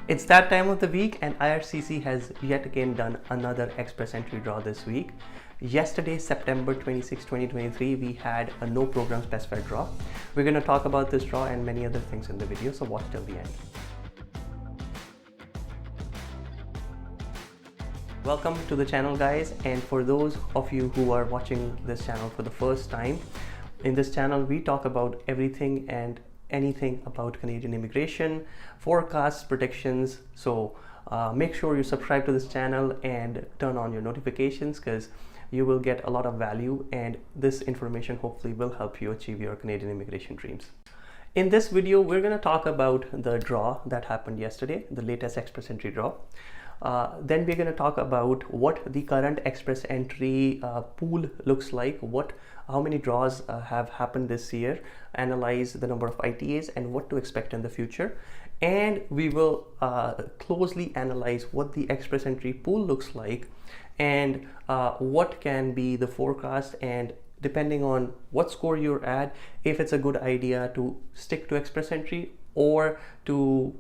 It's that time of the week and IRCC has yet again done another express entry draw this week. Yesterday, September 26, 2023, we had a no program specified draw. We're going to talk about this draw and many other things in the video, so watch till the end. Welcome to the channel, guys, and for those of you who are watching this channel for the first time, in this channel we talk about everything and anything about Canadian immigration, forecasts, predictions. So make sure you subscribe to this channel and turn on your notifications, because you will get a lot of value and this information hopefully will help you achieve your Canadian immigration dreams. In this video, we're going to talk about the draw that happened yesterday, the latest express entry draw. Then we're going to talk about what the current express entry pool looks like, how many draws have happened this year, analyze the number of ITAs and what to expect in the future. And we will closely analyze what the express entry pool looks like and what can be the forecast, and depending on what score you're at, if it's a good idea to stick to express entry or to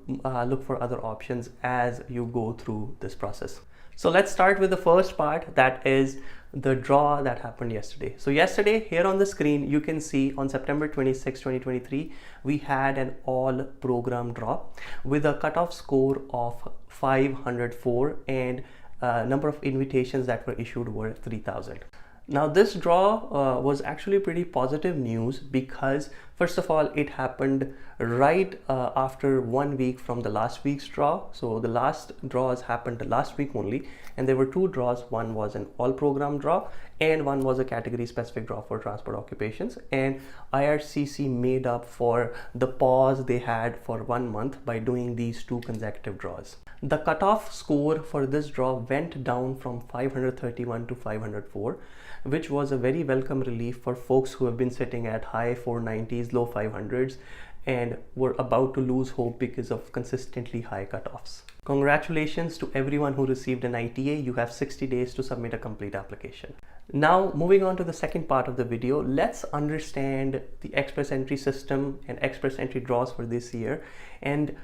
look for other options as you go through this process. So let's start with the first part, that is the draw that happened yesterday. So yesterday, here on the screen, you can see on September 26, 2023, we had an all program draw with a cutoff score of 504 and number of invitations that were issued were 3,000. Now this draw was actually pretty positive news because first of all, it happened right after 1 week from the last week's draw. So the last draws happened last week only, and there were two draws. One was an all program draw and one was a category specific draw for transport occupations, and IRCC made up for the pause they had for 1 month by doing these two consecutive draws. The cutoff score for this draw went down from 531 to 504, which was a very welcome relief for folks who have been sitting at high 490s, low 500s, and were about to lose hope because of consistently high cutoffs. Congratulations to everyone who received an ITA. You have 60 days to submit a complete application. Now, moving on to the second part of the video, let's understand the express entry system and express entry draws for this year and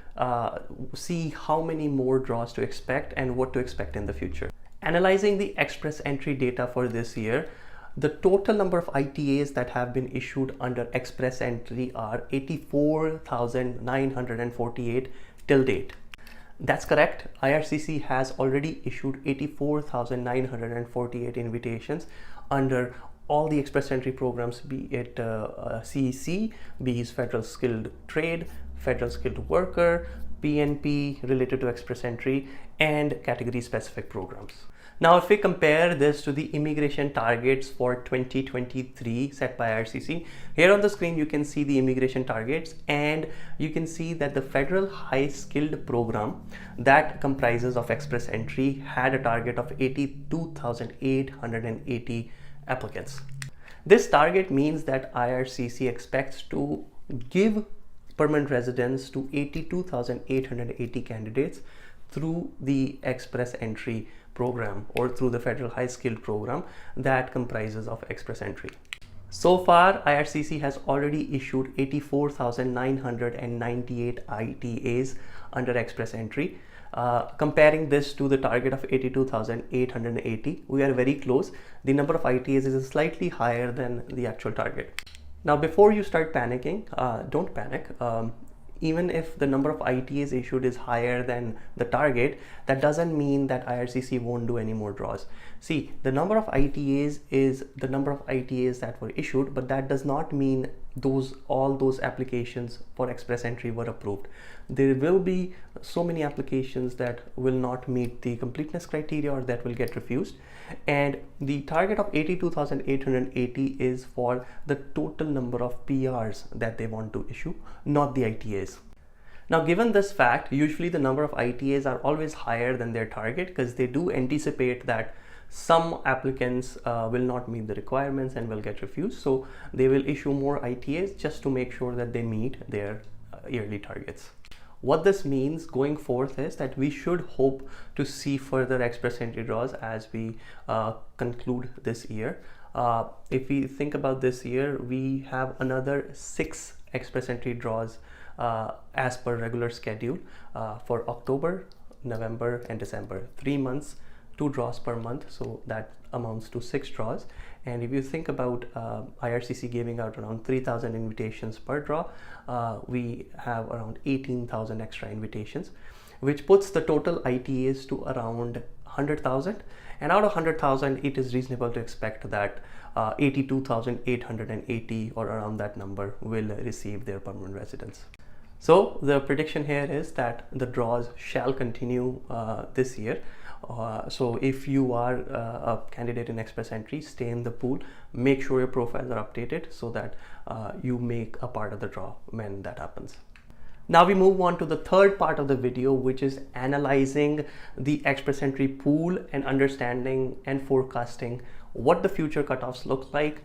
see how many more draws to expect and what to expect in the future. Analyzing the express entry data for this year, the total number of ITAs that have been issued under express entry are 84,948 till date. That's correct. IRCC has already issued 84,948 invitations under all the express entry programs, be it CEC, be it Federal Skilled Trade, Federal Skilled Worker, PNP related to express entry, and category specific programs. Now, if we compare this to the immigration targets for 2023 set by IRCC, here on the screen you can see the immigration targets, and you can see that the federal high skilled program that comprises of express entry had a target of 82,880 applicants. This target means that IRCC expects to give permanent residence to 82,880 candidates through the express entry program or through the federal high skilled program that comprises of express entry. So far, IRCC has already issued 84,998 ITAs under express entry. Comparing this to the target of 82,880, we are very close. The number of ITAs is slightly higher than the actual target. Now, before you start panicking, don't panic. Even if the number of ITAs issued is higher than the target, that doesn't mean that IRCC won't do any more draws. See, the number of ITAs is the number of ITAs that were issued, but that does not mean all those applications for express entry were approved. There will be so many applications that will not meet the completeness criteria or that will get refused. And the target of 82,880 is for the total number of PRs that they want to issue, not the ITAs. Now, given this fact, usually the number of ITAs are always higher than their target because they do anticipate that some applicants will not meet the requirements and will get refused. So they will issue more ITAs just to make sure that they meet their yearly targets. What this means going forth is that we should hope to see further express entry draws as we conclude this year. If we think about this year, we have another 6 express entry draws as per regular schedule for October, November and December. 3 months, 2 draws per month, so that amounts to 6 draws. And if you think about IRCC giving out around 3,000 invitations per draw, we have around 18,000 extra invitations, which puts the total ITAs to around 100,000. And out of 100,000, it is reasonable to expect that 82,880 or around that number will receive their permanent residence. So the prediction here is that the draws shall continue this year. So if you are a candidate in Express Entry, stay in the pool, make sure your profiles are updated so that you make a part of the draw when that happens. Now we move on to the third part of the video, which is analyzing the Express Entry pool and understanding and forecasting what the future cutoffs look like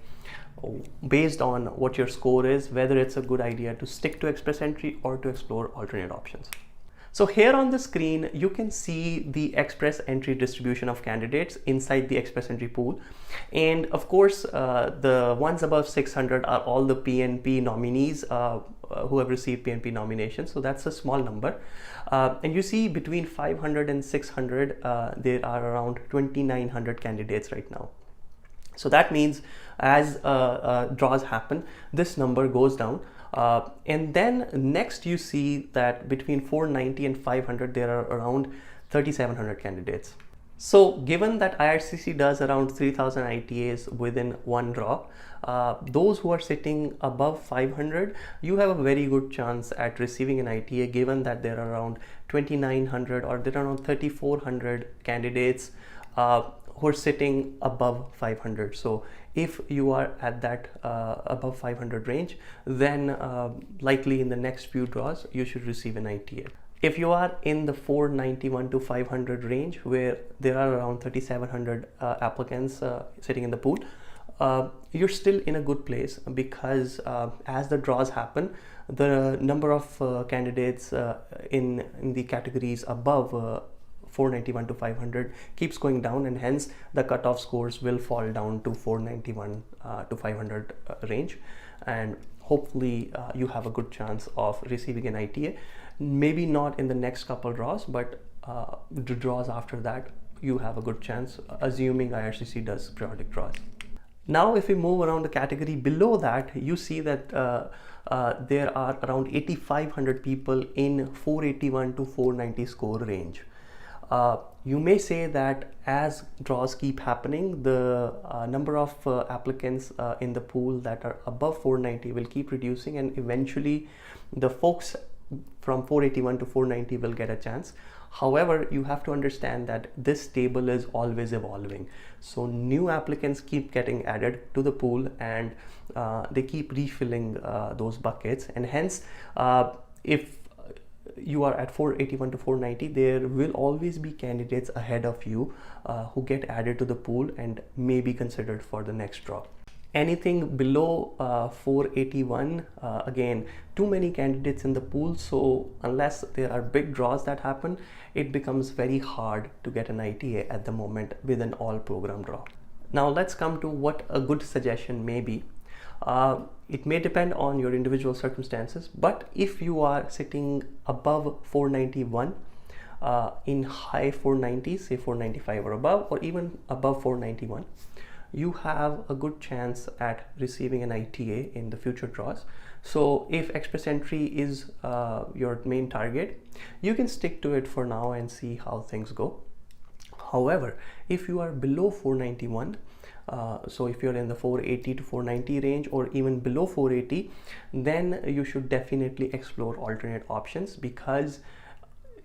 based on what your score is, whether it's a good idea to stick to Express Entry or to explore alternate options. So here on the screen, you can see the Express Entry distribution of candidates inside the Express Entry pool. And of course, the ones above 600 are all the PNP nominees who have received PNP nominations. So that's a small number. And you see between 500 and 600, there are around 2,900 candidates right now. So that means as draws happen, this number goes down. And then next you see that between 490 and 500 there are around 3,700 candidates. So given that IRCC does around 3,000 ITAs within one draw, those who are sitting above 500, you have a very good chance at receiving an ITA, given that there are around 2,900 or there are around 3,400 candidates who are sitting above 500. So if you are at that above 500 range, then likely in the next few draws you should receive an ITA. If you are in the 491 to 500 range, where there are around 3,700 applicants sitting in the pool, you're still in a good place, because as the draws happen, the number of candidates in the categories above 491 to 500 keeps going down, and hence the cutoff scores will fall down to 491 to 500 range, and hopefully you have a good chance of receiving an ITA. Maybe not in the next couple draws, but the draws after that you have a good chance, assuming IRCC does periodic draws. Now if we move around the category below that, you see that there are around 8,500 people in 481 to 490 score range. You may say that as draws keep happening, the number of applicants in the pool that are above 490 will keep reducing, and eventually the folks from 481 to 490 will get a chance. However, you have to understand that this table is always evolving. So new applicants keep getting added to the pool, and they keep refilling those buckets, and hence if you are at 481 to 490, there will always be candidates ahead of you who get added to the pool and may be considered for the next draw. Anything below 481, again, too many candidates in the pool, so unless there are big draws that happen, it becomes very hard to get an ITA at the moment with an all program draw. Now let's come to what a good suggestion may be. It may depend on your individual circumstances, but if you are sitting above 491, in high 490s, say 495 or above, or even above 491, you have a good chance at receiving an ITA in the future draws. So if Express Entry is your main target, you can stick to it for now and see how things go. However, if you are below 491, so if you're in the 480 to 490 range, or even below 480, then you should definitely explore alternate options, because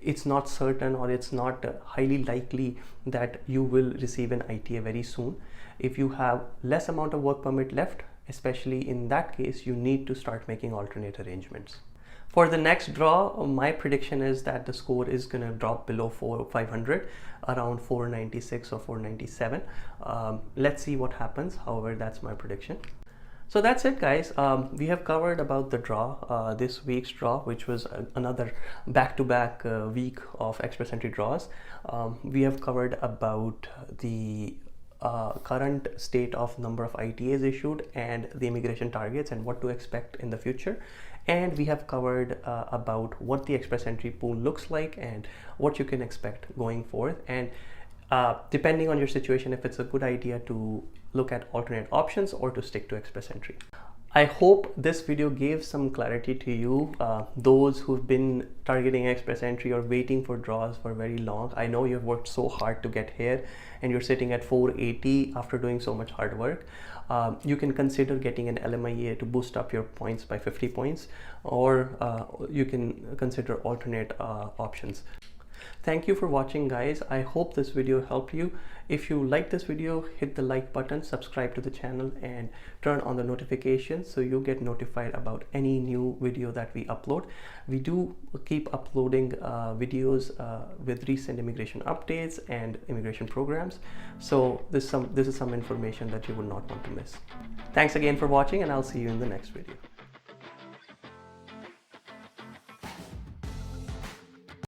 it's not certain, or it's not highly likely that you will receive an ITA very soon. If you have less amount of work permit left, especially in that case, you need to start making alternate arrangements. For the next draw, my prediction is that the score is going to drop below 500, around 496 or 497. Let's see what happens. However, that's my prediction. So that's it, guys. We have covered about the draw, this week's draw, which was another back-to-back week of Express Entry draws. We have covered about the current state of number of ITAs issued and the immigration targets and what to expect in the future. and we have covered about what the express entry pool looks like and what you can expect going forth, and depending on your situation, if it's a good idea to look at alternate options or to stick to express entry. I hope this video gave some clarity to you, those who've been targeting express entry or waiting for draws for very long. I know you've worked so hard to get here and you're sitting at 480 after doing so much hard work. You can consider getting an LMIA to boost up your points by 50 points, or you can consider alternate options. Thank you for watching, guys. I hope this video helped you. If you like this video, hit the like button, subscribe to the channel, and turn on the notifications so you get notified about any new video that we upload. We do keep uploading videos with recent immigration updates and immigration programs. So this is some information that you will not want to miss. Thanks again for watching, and I'll see you in the next video.